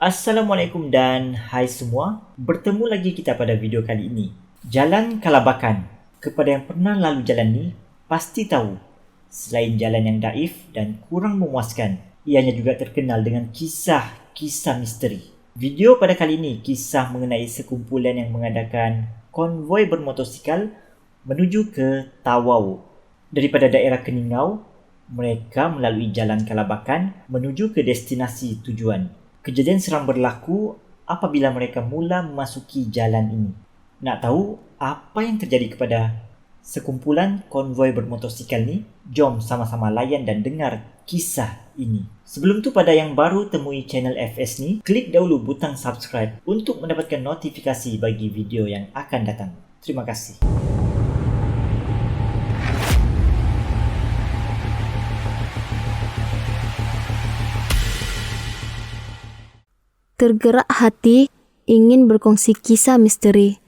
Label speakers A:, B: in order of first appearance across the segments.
A: Assalamualaikum dan hai semua. Bertemu lagi kita pada video kali ini. Jalan Kalabakan. Kepada yang pernah lalu jalan ni, pasti tahu. Selain jalan yang daif dan kurang memuaskan, ianya juga terkenal dengan kisah-kisah misteri. Video pada kali ini kisah mengenai sekumpulan yang mengadakan konvoi bermotosikal menuju ke Tawau. Daripada daerah Keningau, mereka melalui Jalan Kalabakan menuju ke destinasi tujuan. Kejadian seram berlaku apabila mereka mula memasuki jalan ini. Nak tahu apa yang terjadi kepada sekumpulan konvoi bermotosikal ni? Jom sama-sama layan dan dengar kisah ini. Sebelum tu, pada yang baru temui channel FS ni, klik dahulu butang subscribe untuk mendapatkan notifikasi bagi video yang akan datang. Terima kasih.
B: Tergerak hati ingin berkongsi kisah misteri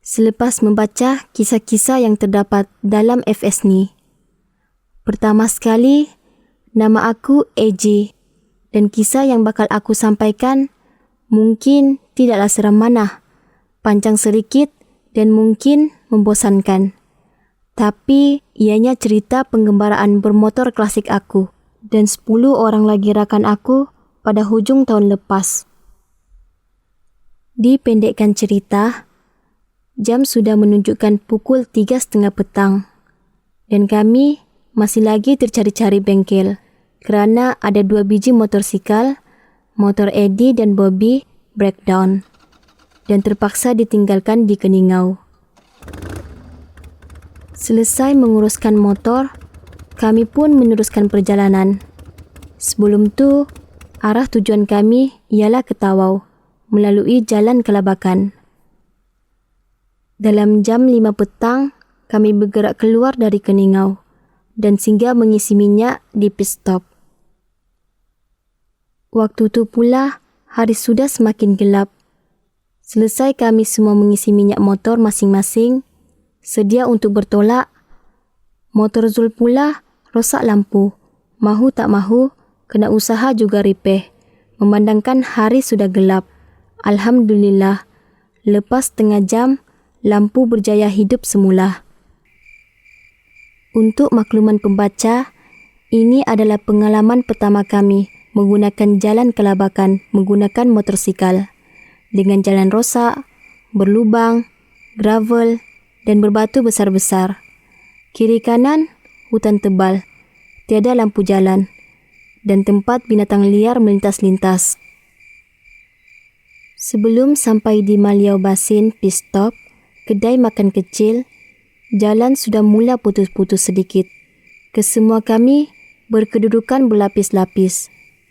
B: selepas membaca kisah-kisah yang terdapat dalam FS ni. Pertama sekali, nama aku AJ dan kisah yang bakal aku sampaikan mungkin tidaklah seram mana, panjang sedikit dan mungkin membosankan. Tapi ianya cerita penggembaraan bermotor klasik aku dan 10 orang lagi rakan aku pada hujung tahun lepas. Dipendekkan cerita, jam sudah menunjukkan pukul 3.30 petang dan kami masih lagi tercari-cari bengkel kerana ada 2 biji motosikal, motor Eddie dan Bobby breakdown dan terpaksa ditinggalkan di Keningau. Selesai menguruskan motor, kami pun meneruskan perjalanan. Sebelum tu, arah tujuan kami ialah ke Tawau melalui Jalan Kalabakan. Dalam jam 5 petang, kami bergerak keluar dari Keningau dan singgah mengisi minyak di pit stop. Waktu tu pula, hari sudah semakin gelap. Selesai kami semua mengisi minyak motor masing-masing, sedia untuk bertolak, motor Zul pula rosak lampu. Mahu tak mahu, kena usaha juga repair. Memandangkan hari sudah gelap. Alhamdulillah, lepas setengah jam, lampu berjaya hidup semula. Untuk makluman pembaca, ini adalah pengalaman pertama kami menggunakan Jalan Kalabakan menggunakan motosikal. Dengan jalan rosak, berlubang, gravel dan berbatu besar-besar. Kiri kanan, hutan tebal, tiada lampu jalan dan tempat binatang liar melintas-lintas. Sebelum sampai di Maliau Basin pit stop, kedai makan kecil, jalan sudah mula putus-putus sedikit. Kesemua kami berkedudukan berlapis-lapis.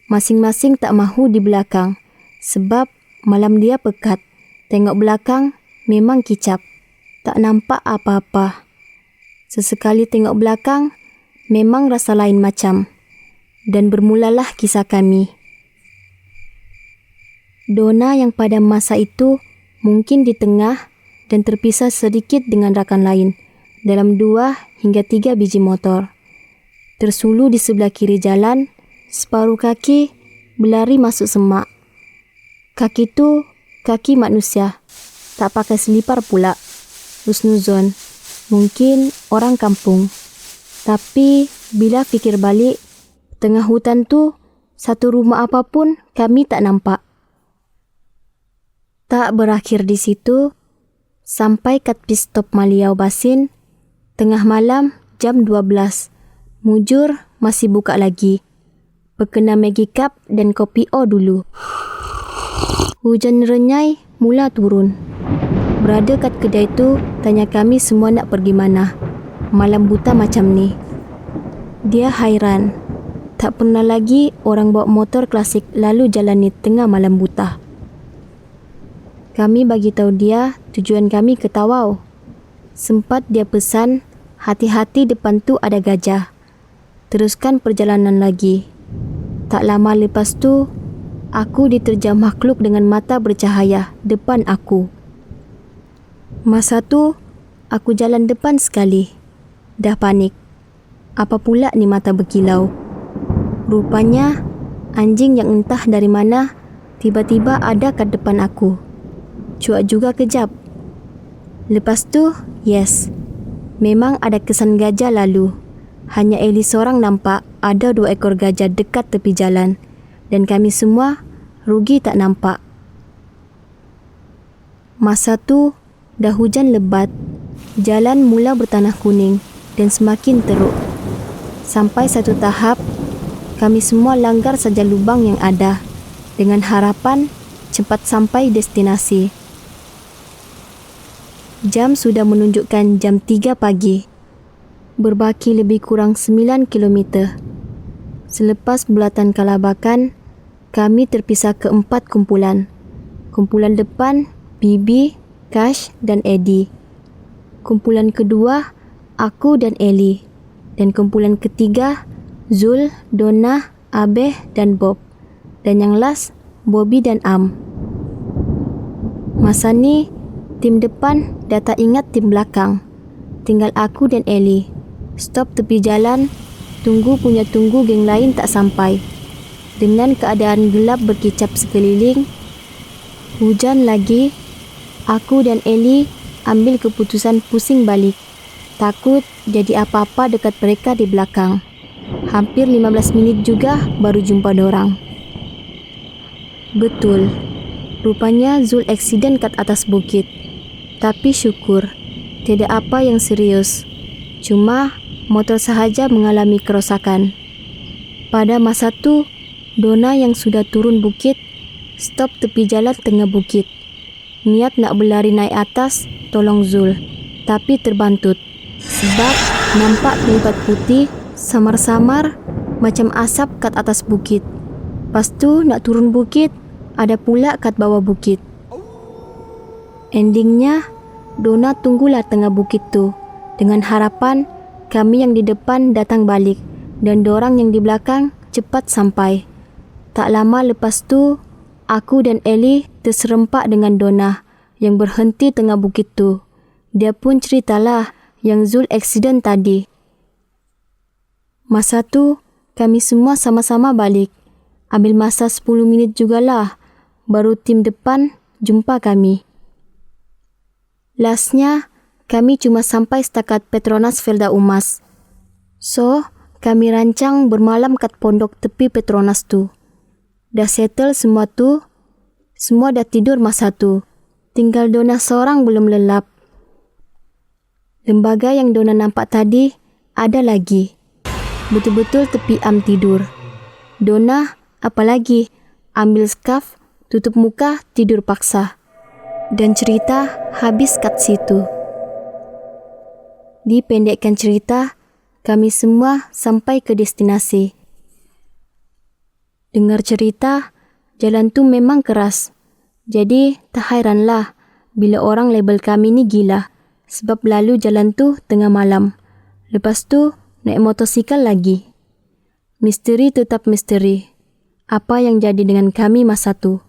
B: Masing-masing tak mahu di belakang sebab malam dia pekat. Tengok belakang memang kicap. Tak nampak apa-apa. Sesekali tengok belakang memang rasa lain macam. Dan bermulalah kisah kami. Dona yang pada masa itu mungkin di tengah dan terpisah sedikit dengan rakan lain dalam 2 hingga 3 biji motor. Tersulu di sebelah kiri jalan, separuh kaki berlari masuk semak. Kaki tu kaki manusia, tak pakai selipar pula. Husnuzon, mungkin orang kampung. Tapi bila fikir balik, tengah hutan tu satu rumah apapun kami tak nampak. Tak berakhir di situ, sampai kat pit stop Maliau Basin, tengah malam jam 12. Mujur masih buka lagi. Perkena Maggi Cup dan kopi O dulu. Hujan renyai mula turun. Berada kat kedai tu tanya kami semua nak pergi mana. Malam buta macam ni. Dia hairan. Tak pernah lagi orang bawa motor klasik lalu jalan ni tengah malam buta. Kami bagi tahu dia tujuan kami ke Tawau. Sempat dia pesan, hati-hati depan tu ada gajah. Teruskan perjalanan lagi. Tak lama lepas tu, aku diterjam makhluk dengan mata bercahaya depan aku. Masa tu, aku jalan depan sekali. Dah panik. Apa pula ni mata berkilau? Rupanya, anjing yang entah dari mana Tiba-tiba ada kat depan aku. Cuak juga kejap. Lepas tu, yes. Memang ada kesan gajah lalu. Hanya Ellie seorang nampak ada 2 ekor gajah dekat tepi jalan. Dan kami semua rugi tak nampak. Masa tu, dah hujan lebat. Jalan mula bertanah kuning dan semakin teruk. Sampai satu tahap, kami semua langgar saja lubang yang ada dengan harapan cepat sampai destinasi. Jam sudah menunjukkan jam 3 pagi. Berbaki lebih kurang 9 kilometer. Selepas bulatan kalabakan, kami terpisah ke 4 kumpulan. Kumpulan depan, Bibi, Kash dan Eddie. Kumpulan kedua, aku dan Ellie. Dan kumpulan ketiga, Zul, Donna, Abeh dan Bob. Dan yang last, Bobby dan Am. Masa ni, tim depan dah tak ingat tim belakang. Tinggal aku dan Ellie. Stop tepi jalan, tunggu geng lain tak sampai. Dengan keadaan gelap berkicap sekeliling, hujan lagi, aku dan Ellie ambil keputusan pusing balik. Takut jadi apa-apa dekat mereka di belakang. Hampir 15 minit juga baru jumpa dorang. Betul, rupanya Zul aksiden kat atas bukit. Tapi syukur, tidak apa yang serius. Cuma motor sahaja mengalami kerosakan. Pada masa tu, Donna yang sudah turun bukit, stop tepi jalan tengah bukit. Niat nak berlari naik atas, tolong Zul. Tapi terbantut. Sebab nampak kelipat putih, samar-samar, macam asap kat atas bukit. Lepas tu nak turun bukit, ada pula kat bawah bukit. Endingnya, Donna tunggulah tengah bukit tu dengan harapan kami yang di depan datang balik dan dorang yang di belakang cepat sampai. Tak lama lepas tu, aku dan Ellie terserempak dengan Donna yang berhenti tengah bukit tu. Dia pun ceritalah yang Zul aksiden tadi. Masa tu, kami semua sama-sama balik. Ambil masa 10 minit jugalah, baru tim depan jumpa kami. Lastnya, kami cuma sampai setakat Petronas Felda Umas. So, kami rancang bermalam kat pondok tepi Petronas tu. Dah settle semua tu, semua dah tidur masa tu. Tinggal Donna seorang belum lelap. Lembaga yang Donna nampak tadi ada lagi. Betul-betul tepi Am tidur. Donna, apalagi, ambil scarf, tutup muka, tidur paksa. Dan cerita habis kat situ. Dipendekkan cerita, kami semua sampai ke destinasi. Dengar cerita, jalan tu memang keras. Jadi tak hairanlah bila orang label kami ni gila. Sebab lalu jalan tu tengah malam. Lepas tu naik motosikal lagi. Misteri tetap misteri. Apa yang jadi dengan kami masa tu?